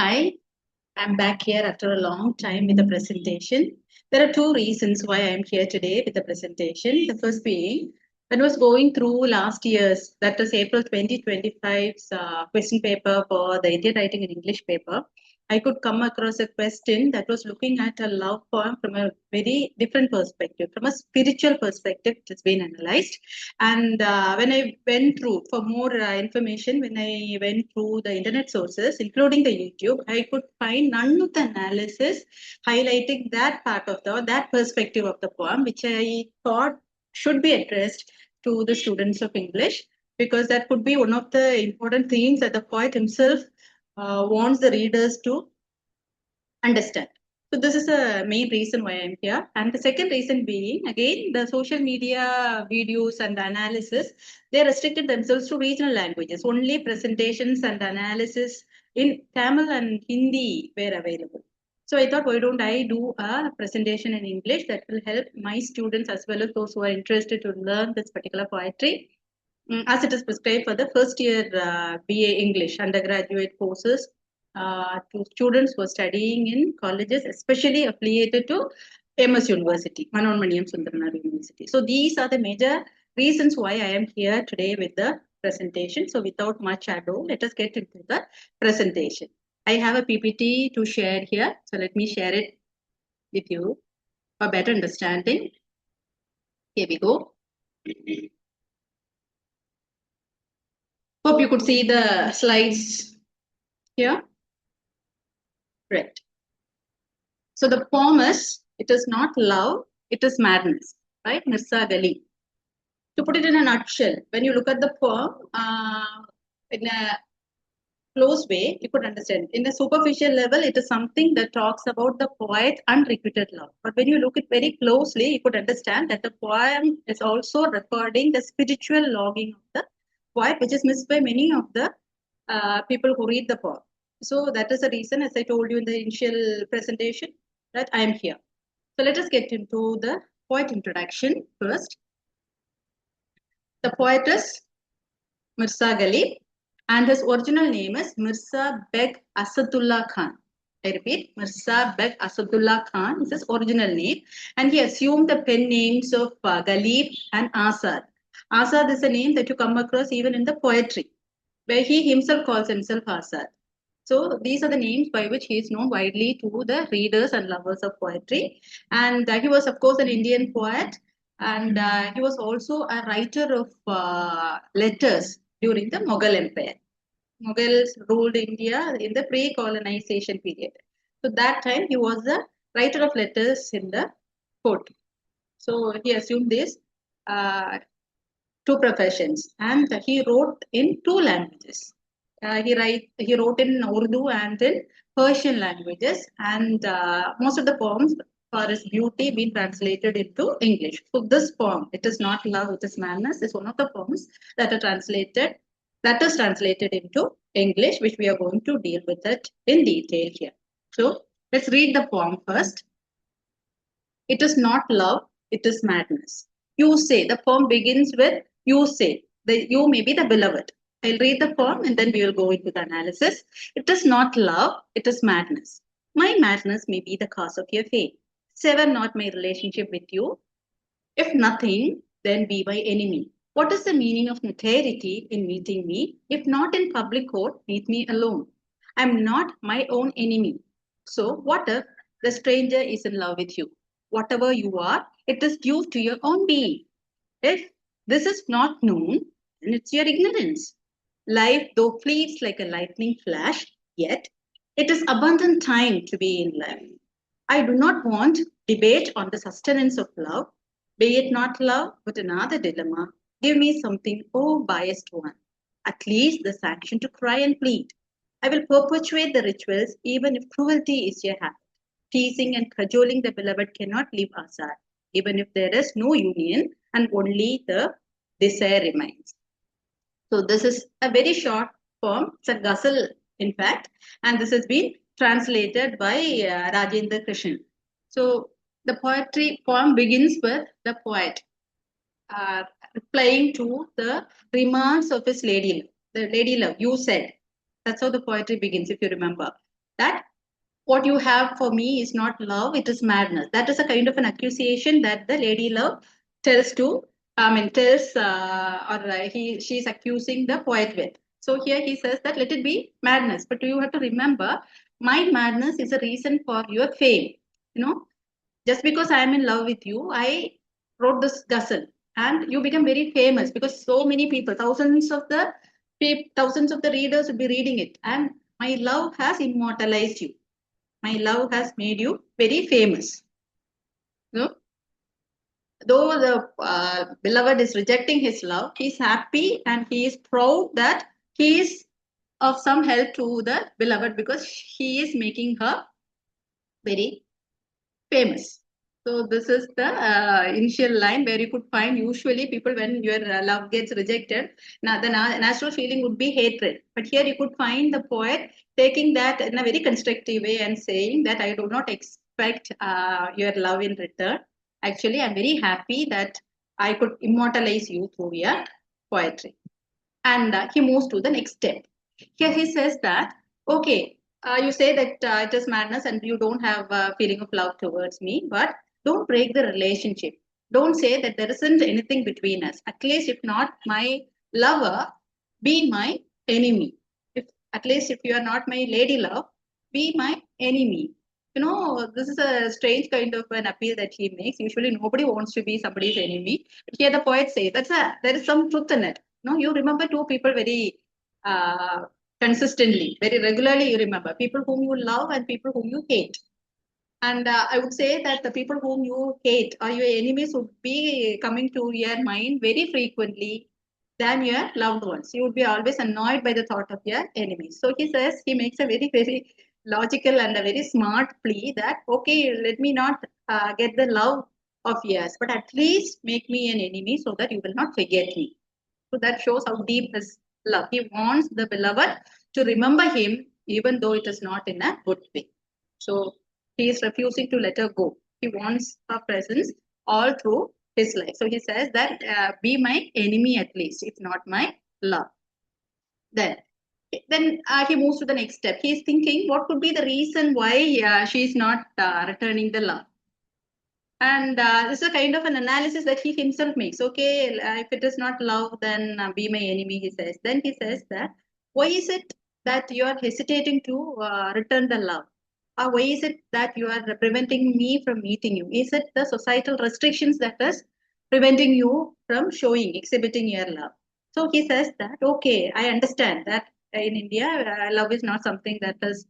Hi, I'm back here after a long time with a presentation. There are two reasons why I'm here today with the presentation. The first being, when I was going through last year's, that was April 2025's question paper for the Indian Writing and English paper, I could come across a question that was looking at a love poem from a very different perspective, from a spiritual perspective. It has been analyzed. And when I went through for more information, when I went through the internet sources, including the YouTube, I could find none of the analysis highlighting that part of that perspective of the poem, which I thought should be addressed to the students of English, because that could be one of the important things that the poet himself wants the readers to understand. So this is a main reason why I'm here. And the second reason being, again, the social media videos and the analysis, they restricted themselves to regional languages. Only presentations and analysis in Tamil and Hindi were available. So I thought, why don't I do a presentation in English that will help my students as well as those who are interested to learn this particular poetry, as it is prescribed for the first year BA English undergraduate courses to students who are studying in colleges, especially affiliated to MS University, Manoன்மணியம் Sundaranath University. So these are the major reasons why I am here today with the presentation. So without much ado, let us get into the presentation. I have a PPT to share here. So let me share it with you for better understanding. Here we go. Hope you could see the slides here. Right. So the poem is, it is not love, it is madness, right? Mirza Ghali. To put it in a nutshell, when you look at the poem in a close way, you could understand. In a superficial level, it is something that talks about the poet unrequited love. But when you look at very closely, you could understand that the poem is also recording the spiritual longing of the poet, which is missed by many of the people who read the poem. So that is the reason, as I told you in the initial presentation, that I am here. So let us get into the poet introduction first. The poet is Mirza Ghali, and his original name is Mirza Beg Asadullah Khan. I repeat, Mirza Beg Asadullah Khan is his original name, and he assumed the pen names of Ghalib and Asad. Asad is a name that you come across even in the poetry, where he himself calls himself Asad. So these are the names by which he is known widely to the readers and lovers of poetry. And he was, of course, an Indian poet, and he was also a writer of letters during the Mughal Empire. Mughals ruled India in the pre-colonization period. So that time he was a writer of letters in the court. So he assumed this two professions, and he wrote in two languages. He wrote in Urdu and in Persian languages, and most of the poems for his beauty been translated into English. So this poem, "It Is Not Love, It Is Madness," is one of the poems that is translated into English, which we are going to deal with it in detail here. So let's read the poem first. It is not love, it is madness. You say, the poem begins with you say, you may be the beloved. I'll read the poem and then we will go into the analysis. It is not love, it is madness. My madness may be the cause of your fate. Sever not my relationship with you. If nothing, then be my enemy. What is the meaning of notoriety in meeting me? If not in public court, meet me alone. I am not my own enemy. So, what if the stranger is in love with you? Whatever you are, it is due to your own being. If this is not known, then it's your ignorance. Life, though fleets like a lightning flash, yet it is abundant time to be in love. I do not want debate on the sustenance of love. Be it not love, but another dilemma. Give me something, oh biased one. At least the sanction to cry and plead. I will perpetuate the rituals even if cruelty is your habit. Teasing and cajoling the beloved cannot leave Asad, even if there is no union and only the desire remains. So this is a very short poem. It's a ghazal, in fact, and this has been translated by Rajendra Krishan. So the poem begins with the poet replying to the remarks of his lady love. The lady love, you said. That's how the poetry begins, if you remember. that what you have for me is not love, it is madness. That is a kind of an accusation that the lady love tells to, tells, she's accusing the poet with. So here he says that let it be madness, but you have to remember, my madness is a reason for your fame. You know, just because I am in love with you, I wrote this ghazal, and you become very famous because so many people, thousands of the readers will be reading it, and my love has immortalized you. My love has made you very famous. No? Though the beloved is rejecting his love, he is happy and he is proud that he is of some help to the beloved because he is making her very famous. So this is the initial line where you could find usually people when your love gets rejected, now the natural feeling would be hatred. But here you could find the poet taking that in a very constructive way and saying that I do not expect your love in return. Actually, I'm very happy that I could immortalize you through your poetry. And he moves to the next step. Here he says that, okay, you say that it is madness and you don't have a feeling of love towards me, but don't break the relationship. Don't say that there isn't anything between us. At least, if not my lover, be my enemy. If at least if you are not my lady love, be my enemy. You know, this is a strange kind of an appeal that he makes. Usually, nobody wants to be somebody's enemy. But here, the poet says there is some truth in it. No, you remember two people very uh, consistently, very regularly. You remember people whom you love and people whom you hate. And I would say that the people whom you hate or your enemies would be coming to your mind very frequently than your loved ones. You would be always annoyed by the thought of your enemies. So he says, he makes a very, very logical and a very smart plea that, okay, let me not get the love of yours, but at least make me an enemy so that you will not forget me. So that shows how deep his love. He wants the beloved to remember him, even though it is not in a good way. So he is refusing to let her go. He wants her presence all through his life. So he says that be my enemy at least, if not my love. Then, then he moves to the next step. He is thinking what could be the reason why she is not returning the love. And this is a kind of an analysis that he himself makes. Okay, if it is not love, then be my enemy, he says. Then he says that, why is it that you are hesitating to return the love? Or why is it that you are preventing me from meeting you? Is it the societal restrictions that is preventing you from showing, exhibiting your love? So he says that, okay, I understand that in India, love is not something that is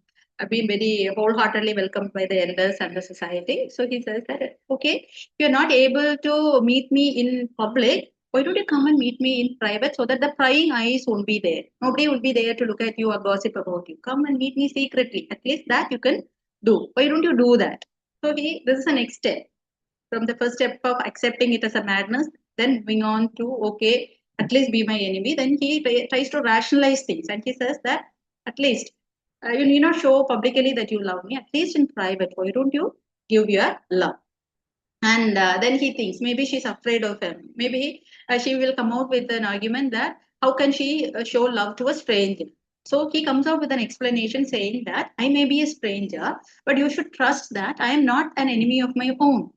been very wholeheartedly welcomed by the elders and the society. So he says that, okay, you're not able to meet me in public. Why don't you come and meet me in private so that the prying eyes won't be there? Nobody will be there to look at you or gossip about you. Come and meet me secretly. At least that you can do. Why don't you do that? So this is the next step. From the first step of accepting it as a madness, then moving on to, okay, at least be my enemy. Then he tries to rationalize things and he says that at least you need not show publicly that you love me, at least in private. Why don't you give your love? And then he thinks maybe she's afraid of him. Maybe she will come out with an argument that how can she show love to a stranger? So he comes out with an explanation saying that I may be a stranger, but you should trust that I am not an enemy of my own.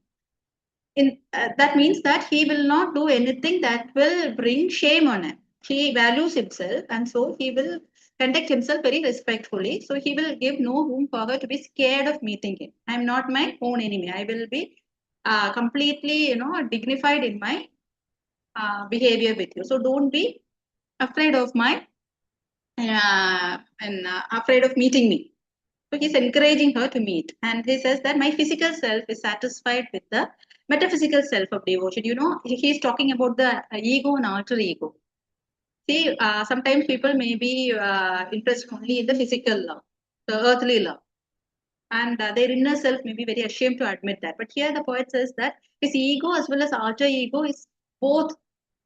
That means that he will not do anything that will bring shame on him. He values himself, and so he will conduct himself very respectfully. So he will give no room for her to be scared of meeting him. I am not my own enemy. I will be completely, dignified in my behavior with you. So don't be afraid of my and afraid of meeting me. So he's encouraging her to meet. And he says that my physical self is satisfied with the metaphysical self of devotion. He's talking about the ego and alter ego. See, sometimes people may be interested only in the physical love, the earthly love. And their inner self may be very ashamed to admit that. But here the poet says that his ego as well as alter ego is both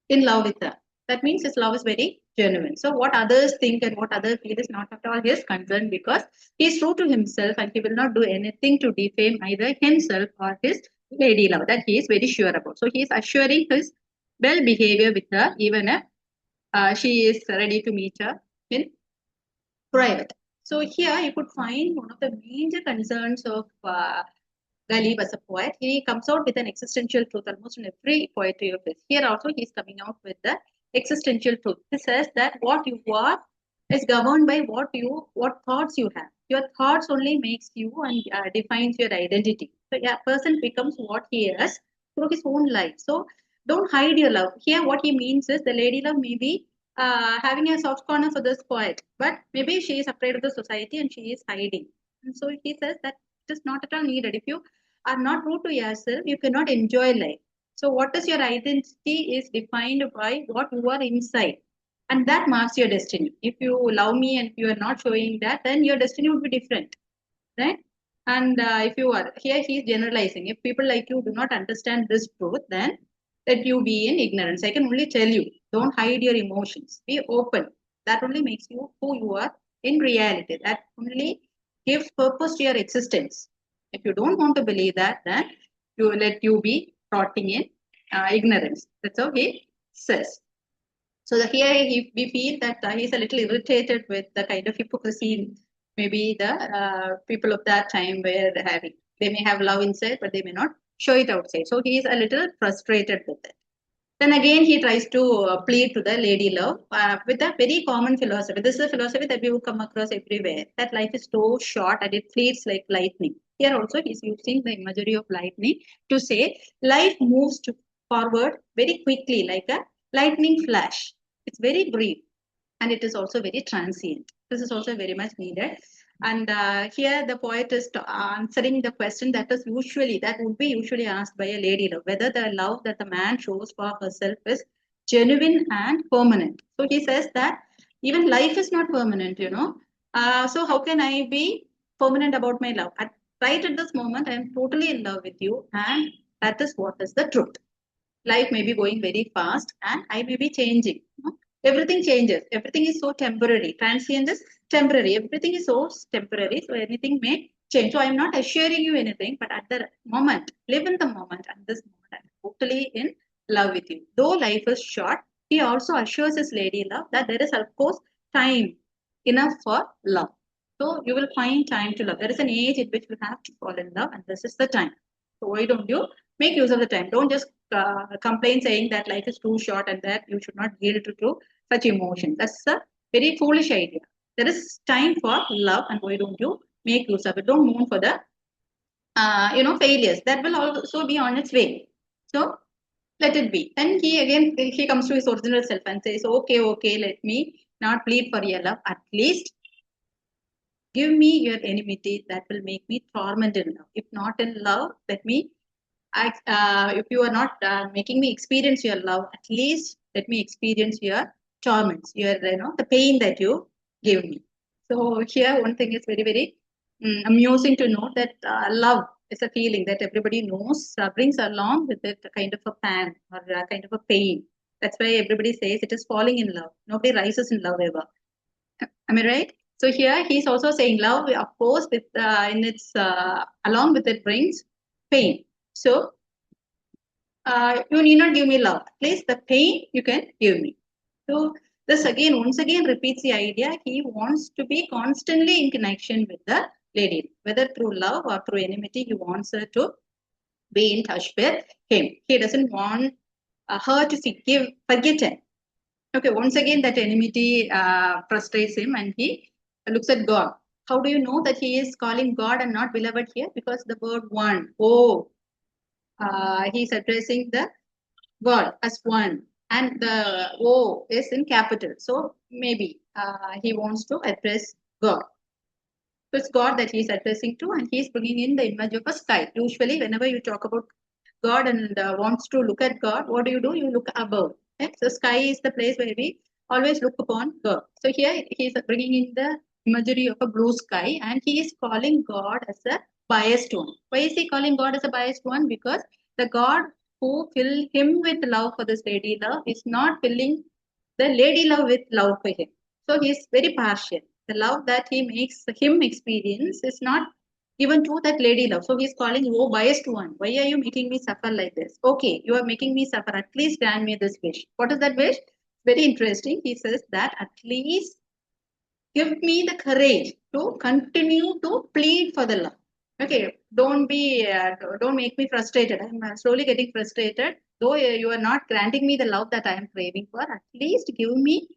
in love with her. That means his love is very genuine. So what others think and what others feel is not at all his concern because he is true to himself and he will not do anything to defame either himself or his lady love. That he is very sure about. So he is assuring his well behavior with her even if she is ready to meet her in private. So here you could find one of the major concerns of Ghalib as a poet. He comes out with an existential truth almost in every poetry of his. Here also he is coming out with the existential truth. He says that what you are is governed by what thoughts you have. Your thoughts only makes you and defines your identity. So a person becomes what he is through his own life. So don't hide your love. Here what he means is the lady love may be having a soft corner for this poet, but maybe she is afraid of the society and she is hiding. And so he says that it is not at all needed. If you are not true to yourself, you cannot enjoy life. So, what is your identity is defined by what you are inside, and that marks your destiny. If you love me and you are not showing that, then your destiny would be different, right? And if you are here, he is generalizing. If people like you do not understand this truth, then let you be in ignorance. I can only tell you, don't hide your emotions. Be open. That only makes you who you are in reality. That only gives purpose to your existence. If you don't want to believe that, then you let you be rotting in ignorance. That's how he says. So here we feel that he's a little irritated with the kind of hypocrisy maybe the people of that time were having. They may have love inside, but they may not show it outside. So he is a little frustrated with it. Then again, he tries to plead to the lady love with a very common philosophy. This is a philosophy that we will come across everywhere, that life is so short and it fleets like lightning. Here also, he's using the imagery of lightning to say life moves forward very quickly, like a lightning flash. It's very brief and it is also very transient. This is also very much needed. And here the poet is answering the question that would be usually asked by a lady love, whether the love that the man shows for herself is genuine and permanent. So he says that even life is not permanent, you know. So how can I be permanent about my love? Right at this moment, I am totally in love with you, and that is what is the truth. Life may be going very fast and I may be changing. Everything changes. Everything is so temporary. Transient is temporary. Everything is so temporary. So anything may change. So I'm not assuring you anything, but at the moment, live in the moment. At this moment, I'm totally in love with you. Though life is short, he also assures his lady love that there is, of course, time enough for love. So you will find time to love. There is an age at which you have to fall in love, and this is the time. So why don't you make use of the time? Don't just complain saying that life is too short and that you should not yield to such emotions. That's a very foolish idea. There is time for love, and why don't you make use of it? Don't mourn for the failures. That will also be on its way. So let it be. Then he comes to his original self and says, okay, okay, let me not plead for your love. At least give me your enmity that will make me torment in love. If not in love, let me if you are not making me experience your love, at least let me experience your torments, the pain that you give me. So here, one thing is very, very amusing to note that love is a feeling that everybody knows brings along with it a kind of a pain or a kind of a pain. That's why everybody says it is falling in love. Nobody rises in love ever. Am I right? So here he's also saying love, of course, with in its along with it brings pain. So you need not give me love. At least the pain you can give me. So this again, once again repeats the idea. He wants to be constantly in connection with the lady, whether through love or through enmity. He wants her to be in touch with him. He doesn't want her to forget him. Okay, once again that enmity frustrates him and he looks at God. How do you know that he is calling God and not beloved here? Because the word one, oh, he's addressing the God as one, and the O is in capital. So maybe he wants to address God. So it's God that he's addressing to, and he's bringing in the image of a sky. Usually, whenever you talk about God and wants to look at God, what do? You look above. Okay? So sky is the place where we always look upon God. So here he's bringing in the imagery of a blue sky, and he is calling God as a biased one. Why is he calling God as a biased one? Because the God who filled him with love for this lady love is not filling the lady love with love for him. So he is very partial. The love that he makes him experience is not given to that lady love. So he's calling, oh, biased one. Why are you making me suffer like this? Okay, you are making me suffer. At least grant me this wish. What is that wish? Very interesting. He says that at least give me the courage to continue to plead for the love. Okay, don't make me frustrated. I'm slowly getting frustrated. Though you are not granting me the love that I am craving for, at least give me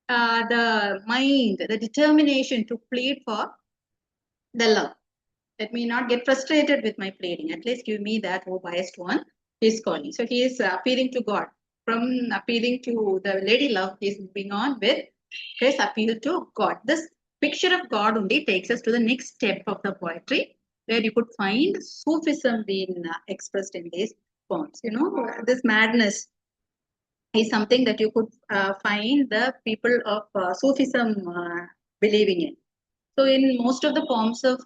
the mind, the determination to plead for the love. Let me not get frustrated with my pleading. At least give me that, oh biased one. He's calling. So he is appealing to God. From appealing to the lady love, he is moving on with his appeal to God. This picture of God only takes us to the next step of the poetry, where you could find Sufism being expressed in these poems. You know, this madness is something that you could find the people of Sufism believing in. So in most of the poems of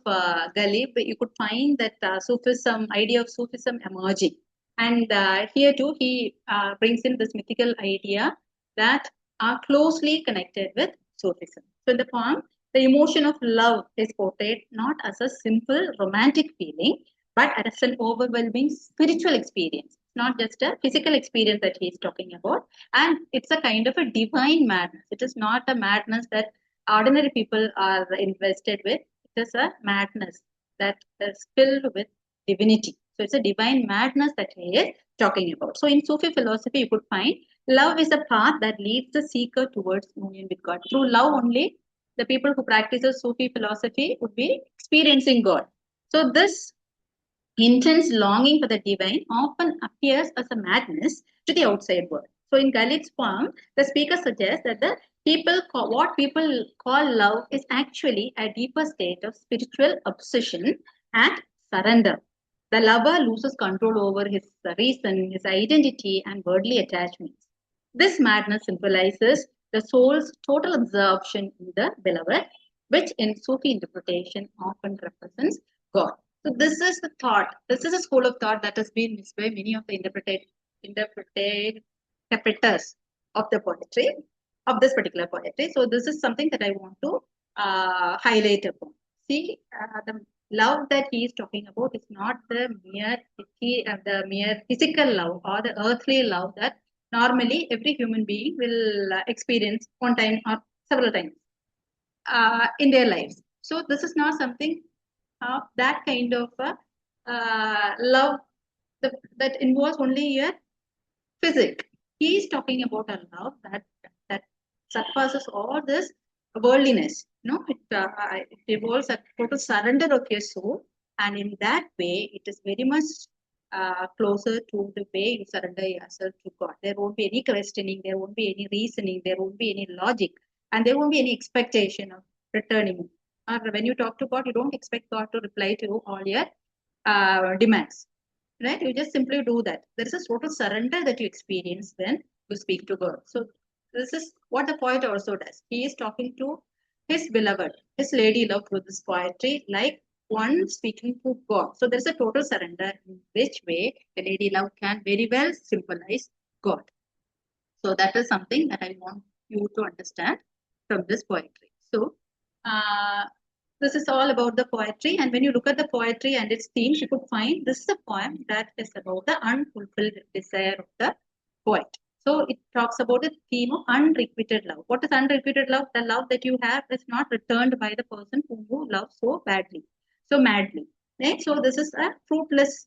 Ghalib, you could find that Sufism, idea of Sufism emerging. And here too, he brings in this mythical idea that are closely connected with Sufism. So in the poem, the emotion of love is portrayed not as a simple romantic feeling, but as an overwhelming spiritual experience. It's not just a physical experience that he is talking about, and it's a kind of a divine madness. It is not a madness that ordinary people are invested with. It is a madness that is filled with divinity. So it's a divine madness that he is talking about. So in Sufi philosophy, you could find love is a path that leads the seeker towards union with God. Through love only, the people who practices Sufi philosophy would be experiencing God. So this intense longing for the divine often appears as a madness to the outside world. So in Ghalib's poem, the speaker suggests that what people call love is actually a deeper state of spiritual obsession and surrender. The lover loses control over his reason, his identity, and worldly attachments. This madness symbolizes the soul's total absorption in the beloved, which in Sufi interpretation often represents God. So this is the thought. This is a school of thought that has been missed by many of the interpreters of the poetry, of this particular poetry. So this is something that I want to highlight upon. See, the love that he is talking about is not the mere physical love or the earthly love that normally every human being will experience one time or several times in their lives. So this is not something of that kind of love that involves only a physic. He is talking about a love that surpasses all this worldliness. No, it involves a total surrender of your soul, and in that way, it is very much closer to the way you surrender yourself to God. There won't be any questioning, there won't be any reasoning, there won't be any logic, and there won't be any expectation of returning. Or when you talk to God, you don't expect God to reply to all your demands, right? You just simply do that. There is a total surrender that you experience when you speak to God. So this is what the poet also does. He is talking to his beloved, his lady love through this poetry, like one speaking to God. So there's a total surrender in which way the lady love can very well symbolize God. So that is something that I want you to understand from this poetry. So uh, this is all about the poetry. And when you look at the poetry and its themes, you could find this is a poem that is about the unfulfilled desire of the poet. So it talks about the theme of unrequited love. What is unrequited love? The love that you have is not returned by the person whom you love so badly, so madly. Right? So this is a fruitless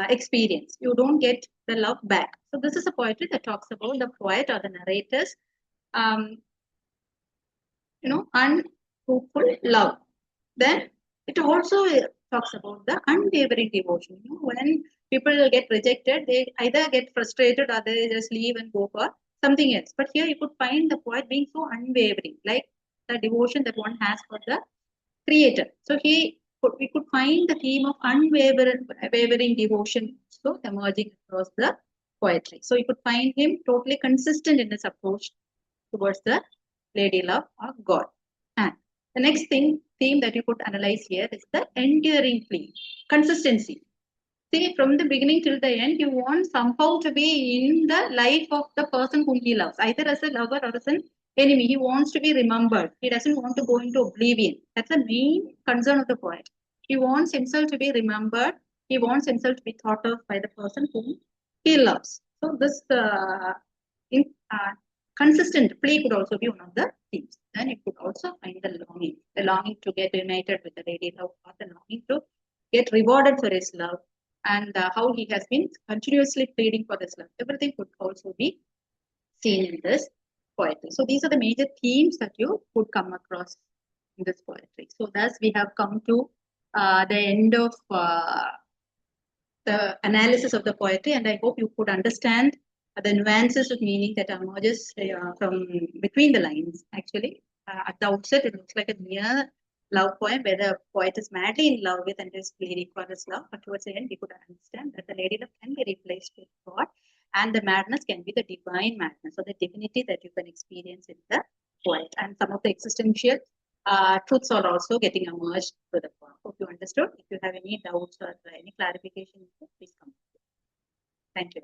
experience. You don't get the love back. So this is a poetry that talks about the poet or the narrator's um, unfruitful love. Then it also talks about the unwavering devotion. When people get rejected, they either get frustrated or they just leave and go for something else. But here you could find the poet being so unwavering, like the devotion that one has for the creator. So we could find the theme of unwavering devotion so emerging across the poetry. So you could find him totally consistent in his approach towards the lady love or God. And the next theme that you could analyze here is the enduring theme, consistency. See, from the beginning till the end, you want somehow to be in the life of the person whom he loves, either as a lover or as an enemy. He wants to be remembered. He doesn't want to go into oblivion. That's the main concern of the poet. He wants himself to be remembered. He wants himself to be thought of by the person whom he loves. So this in, Consistent plea could also be one of the themes. Then you could also find the longing to get united with the lady love, or the longing to get rewarded for his love, and how he has been continuously pleading for this love. Everything could also be seen in this poetry. So these are the major themes that you could come across in this poetry. So thus we have come to the end of the analysis of the poetry, and I hope you could understand the nuances of meaning that emerges from between the lines. Actually, at the outset, it looks like a mere love poem where the poet is madly in love with and is pleading for his love. But towards the end, we could understand that the lady love can be replaced with God, and the madness can be the divine madness, or the divinity that you can experience in the poet. And some of the existential truths are also getting emerged to the poem. Hope you understood. If you have any doubts or any clarification, please come. Thank you.